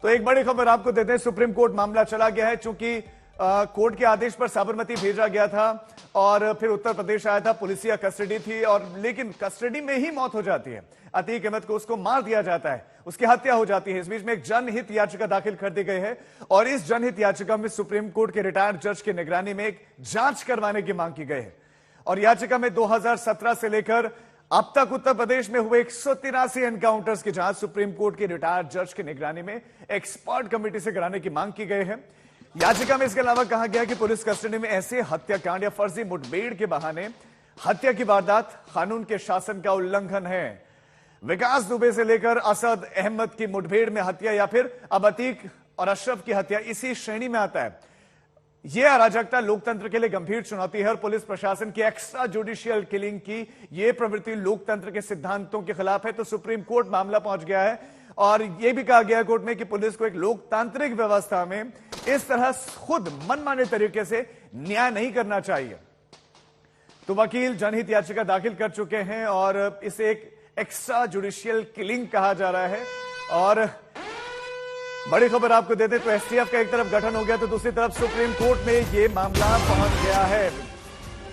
तो एक बड़ी खबर आपको देते हैं, सुप्रीम कोर्ट मामला चला गया है। चूंकि कोर्ट के आदेश पर साबरमती भेजा गया था और फिर उत्तर प्रदेश आया था, पुलिसिया कस्टडी थी और लेकिन कस्टडी में ही मौत हो जाती है। अतीक अहमद को उसको मार दिया जाता है, उसकी हत्या हो जाती है। इस बीच में एक जनहित याचिका दाखिल कर दी गई है और इस जनहित याचिका में सुप्रीम कोर्ट के रिटायर्ड जज की निगरानी में एक जांच करवाने की मांग की गई है। और याचिका में 2017 से लेकर अब तक उत्तर प्रदेश में हुए 183 एनकाउंटर्स की जांच सुप्रीम कोर्ट के रिटायर्ड जज की निगरानी में एक्सपर्ट कमेटी से कराने की मांग की गई है। याचिका में इसके अलावा कहा गया कि पुलिस कस्टडी में ऐसे हत्याकांड या फर्जी मुठभेड़ के बहाने हत्या की वारदात कानून के शासन का उल्लंघन है। विकास दुबे से लेकर असद अहमद की मुठभेड़ में हत्या या फिर अब अतीक और अशरफ की हत्या इसी श्रेणी में आता है। यह अराजकता लोकतंत्र के लिए गंभीर चुनौती है और पुलिस प्रशासन की एक्स्ट्रा जुडिशियल किलिंग की यह प्रवृत्ति लोकतंत्र के सिद्धांतों के खिलाफ है। तो सुप्रीम कोर्ट मामला पहुंच गया है और यह भी कहा गया कोर्ट में कि पुलिस को एक लोकतांत्रिक व्यवस्था में इस तरह खुद मनमाने तरीके से न्याय नहीं करना चाहिए। तो वकील जनहित याचिका दाखिल कर चुके हैं और इसे एक एक्स्ट्रा जुडिशियल किलिंग कहा जा रहा है। और बड़ी खबर आपको देते तो एसटीएफ का एक तरफ गठन हो गया तो दूसरी तरफ सुप्रीम कोर्ट में यह मामला पहुंच गया है।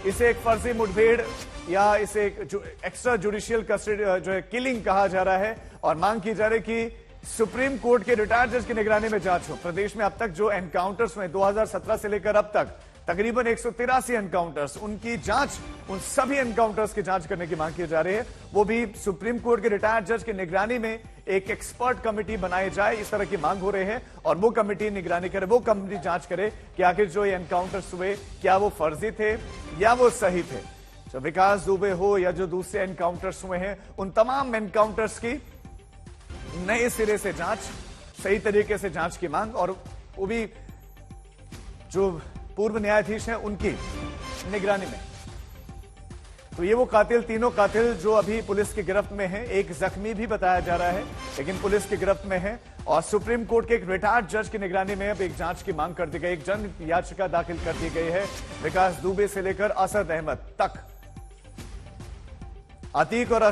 इसे एक फर्जी मुठभेड़ या इसे एक्स्ट्रा जुडिशियल कस्टडी जो है किलिंग कहा जा रहा है और मांग की जा रही कि सुप्रीम कोर्ट के रिटायर्ड जज की निगरानी में जांच हो। प्रदेश में अब तक जो एनकाउंटर्स हुए 2017 से लेकर अब तक तकरीबन 183 एनकाउंटर्स, उनकी जांच, उन सभी एनकाउंटर्स की जांच करने की मांग की जा रही है। वो भी सुप्रीम कोर्ट के रिटायर्ड जज की निगरानी में एक एक्सपर्ट कमेटी बनाई जाए, इस तरह की मांग हो रही है। और वो कमेटी निगरानी करे, वो कमेटी जांच करे कि आखिर जो ये एनकाउंटर्स हुए क्या वो फर्जी थे या वो सही थे। जो विकास दुबे हो या जो दूसरे एनकाउंटर्स हुए हैं, उन तमाम एनकाउंटर्स की नए सिरे से जांच, सही तरीके से जांच की मांग और वो भी जो पूर्व न्यायाधीश हैं उनकी निगरानी में। तो ये वो कातिल, तीनों कातिल जो अभी पुलिस की गिरफ्त में हैं, एक जख्मी भी बताया जा रहा है लेकिन पुलिस की गिरफ्त में है। और सुप्रीम कोर्ट के एक रिटायर्ड जज की निगरानी में अब एक जांच की मांग कर दी गई, एक जन याचिका दाखिल कर दी गई है। विकास दुबे से लेकर असद अहमद तक, अतीक और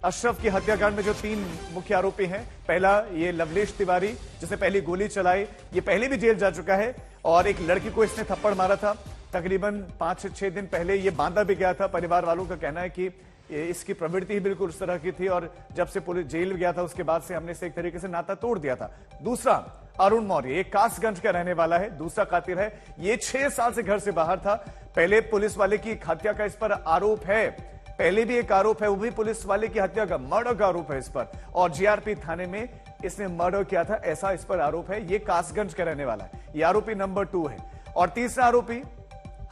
अशरफ की हत्याकांड में जो 3 मुख्य आरोपी हैं, पहला ये लवलेश तिवारी जिसने पहली गोली चलाई, ये पहले भी जेल जा चुका है और एक लड़की को इसने थप्पड़ मारा था। तकरीबन 5 से 6 दिन पहले ये बांधा भी गया था। परिवार वालों का कहना है कि इसकी प्रवृत्ति ही बिल्कुल उस तरह की थी और जब से पुलिस जेल गया था उसके बाद से हमने इसे एक तरीके से नाता तोड़ दिया था। दूसरा अरुण मौर्य, एक कासगंज का रहने वाला है, दूसरा कातिल है। ये 6 साल से घर से बाहर था। पहले पुलिस वाले की हत्या का इस पर आरोप है, पहले भी एक आरोप है, वो भी पुलिस वाले की हत्या का, मर्डर का आरोप है इस पर और जीआरपी थाने में इसने मर्डर किया था, ऐसा इस पर आरोप है। ये कासगंज का रहने वाला है, ये आरोपी नंबर 2 है। और तीसरा आरोपी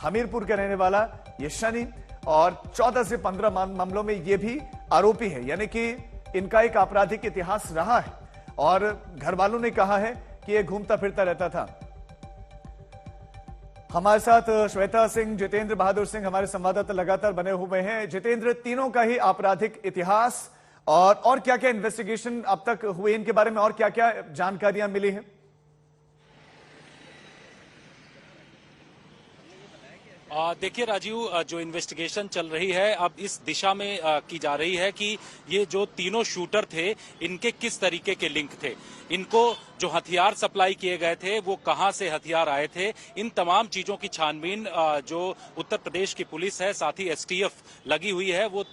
हमीरपुर का रहने वाला ये शनि, और 14 से 15 मामलों में ये भी आरोपी है, यानी कि इनका एक आपराधिक इतिहास रहा है। और घर वालों ने कहा है कि ये घूमता फिरता रहता था। हमारे साथ श्वेता सिंह, जितेंद्र बहादुर सिंह हमारे संवाददाता लगातार बने हुए हैं। जितेंद्र, तीनों का ही आपराधिक इतिहास और क्या क्या इन्वेस्टिगेशन अब तक हुए इनके बारे में और क्या क्या जानकारियां मिली हैं? देखिए राजीव, जो इन्वेस्टिगेशन चल रही है अब इस दिशा में की जा रही है कि ये जो तीनों शूटर थे इनके किस तरीके के लिंक थे, इनको जो हथियार सप्लाई किए गए थे वो कहां से हथियार आए थे, इन तमाम चीजों की छानबीन जो उत्तर प्रदेश की पुलिस है, साथ ही एसटीएफ लगी हुई है, वो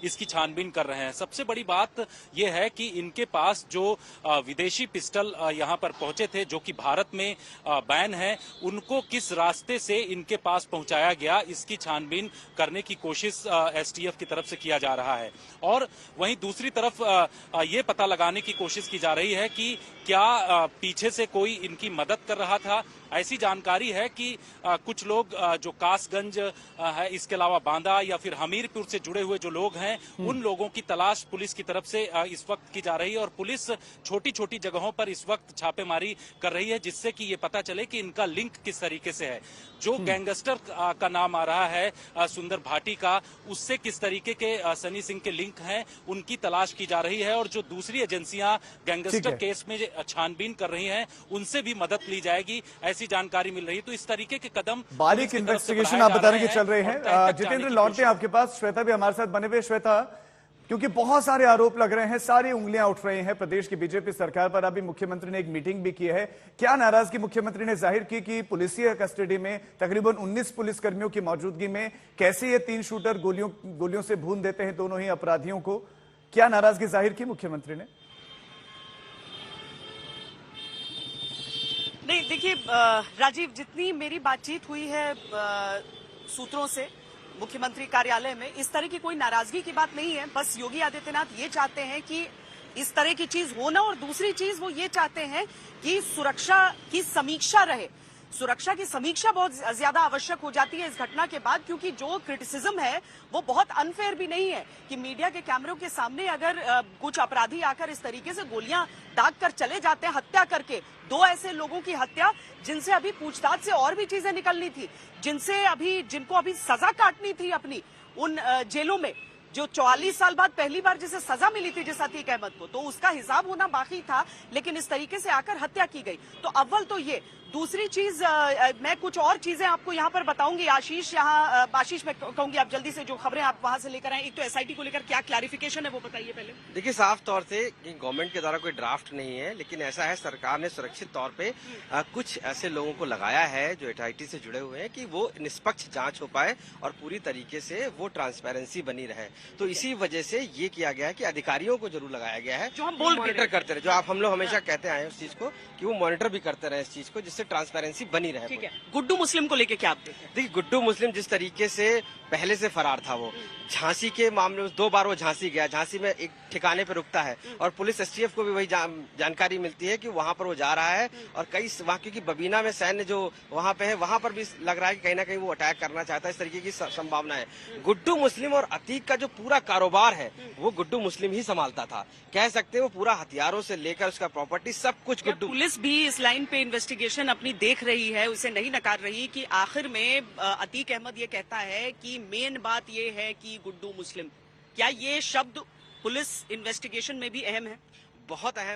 इसकी छानबीन कर रहे हैं। सबसे बड़ी बात यह है कि इनके पास जो विदेशी पिस्टल यहां पर पहुंचे थे जो कि भारत में बैन है, उनको किस रास्ते से इनके पास पहुंचाया गया, इसकी छानबीन करने की कोशिश एसटीएफ की तरफ से किया जा रहा है। और वहीं दूसरी तरफ ये पता लगाने की कोशिश की जा रही है कि क्या पीछे से कोई इनकी मदद कर रहा था। ऐसी जानकारी है कि कुछ लोग जो कासगंज है, इसके अलावा बांदा या फिर हमीरपुर से जुड़े हुए जो लोग हैं, उन लोगों की तलाश पुलिस की तरफ से इस वक्त की जा रही है और पुलिस छोटी छोटी जगहों पर इस वक्त छापेमारी कर रही है जिससे कि ये पता चले कि इनका लिंक किस तरीके से है। जो गैंगस्टर का नाम आ रहा है सुंदर भाटी का, उससे किस तरीके के सनी सिंह के लिंक हैं, उनकी तलाश की जा रही है। और जो दूसरी एजेंसियां गैंगस्टर केस में छानबीन कर रही हैं, उनसे भी मदद ली जाएगी, ऐसी जानकारी मिल रही है। तो इस तरीके के कदम बारीक इन्वेस्टिगेशन आप बता रहे हैं कि चल रहे हैं। जितेंद्र, लौटते हैं आपके पास, श्वेता भी हमारे साथ बने हुए। श्वेता, क्योंकि बहुत सारे आरोप लग रहे हैं, सारी उंगलियां उठ रही हैं प्रदेश की बीजेपी सरकार पर। अभी मुख्यमंत्री ने एक मीटिंग भी की है। क्या नाराजगी मुख्यमंत्री ने जाहिर की कि पुलिसिया कस्टडी में तकरीबन 19 पुलिसकर्मियों की मौजूदगी में कैसे ये 3 शूटर गोलियों से भून देते हैं दोनों ही अपराधियों को? क्या नाराजगी जाहिर की मुख्यमंत्री ने? नहीं, देखिए राजीव, जितनी मेरी बातचीत हुई है सूत्रों से मुख्यमंत्री कार्यालय में, इस तरह की कोई नाराजगी की बात नहीं है। बस योगी आदित्यनाथ ये चाहते हैं कि इस तरह की चीज हो ना, और दूसरी चीज वो ये चाहते हैं कि सुरक्षा की समीक्षा रहे। सुरक्षा की समीक्षा बहुत ज्यादा आवश्यक हो जाती है इस घटना के बाद, क्योंकि जो क्रिटिसिज्म है वो बहुत अनफेयर भी नहीं है कि मीडिया के कैमरों के सामने अगर कुछ अपराधी आकर इस तरीके से गोलियां दाग कर चले जाते हैं, हत्या करके, 2 ऐसे लोगों की हत्या जिनसे अभी पूछताछ से और भी चीजें निकलनी थी, जिनको अभी सजा काटनी थी अपनी उन जेलों में, जो 44 साल बाद पहली बार जिसे सजा मिली थी जिस अतीक अहमद को, तो उसका हिसाब होना बाकी था। लेकिन इस तरीके से आकर हत्या की गई। तो अव्वल तो ये, दूसरी चीज मैं कुछ और चीजें आपको यहाँ पर बताऊंगी। आशीष मैं कहूंगी आप जल्दी से जो खबरें आप वहां से लेकर आए, एक तो एसआईटी को लेकर क्या क्लैरिफिकेशन है वो बताइए पहले। देखिए, साफ तौर से गवर्नमेंट के द्वारा कोई ड्राफ्ट नहीं है, लेकिन ऐसा है सरकार ने सुरक्षित तौर पे कुछ ऐसे लोगों को लगाया है जो एसआईटी से जुड़े हुए हैं कि वो निष्पक्ष जांच हो पाए और पूरी तरीके से वो ट्रांसपेरेंसी बनी रहे। तो इसी वजह से ये किया गया है कि अधिकारियों को जरूर लगाया गया है जो हम मॉनिटर करते रहे, जो आप हम लोग हमेशा कहते आए उस चीज को कि वो मॉनिटर भी करते रहे इस चीज को, जिससे ट्रांसपेरेंसी बनी रहे। ठीक है, गुड्डू मुस्लिम को लेके क्या आप देखते हैं? देखिए, गुड्डू मुस्लिम जिस तरीके से पहले से फरार था, वो झांसी के मामले में 2 बार वो झांसी गया, झांसी में एक ठिकाने पे रुकता है और पुलिस एसटीएफ को भी वही जानकारी मिलती है कि वहां पर वो जा रहा है। और कई वहां, क्योंकि बबीना में सैन्य जो वहां पे है, वहां पर भी लग रहा है कि कहीं ना कहीं वो अटैक करना चाहता है, इस तरीके की संभावना है। गुड्डू मुस्लिम और अतीक का जो पूरा कारोबार है वो गुड्डू मुस्लिम ही संभालता था, कह सकते हैं। वो पूरा हथियारों से लेकर उसका प्रॉपर्टी सब कुछ गुड्डू। पुलिस भी इस लाइन पे इन्वेस्टिगेशन अपनी देख रही है, उसे नहीं नकार रही कि आखिर में अतीक अहमद ये कहता है कि मेन बात ये है कि गुड्डू मुस्लिम, क्या ये शब्द पुलिस इन्वेस्टिगेशन में भी अहम है? बहुत अहम है।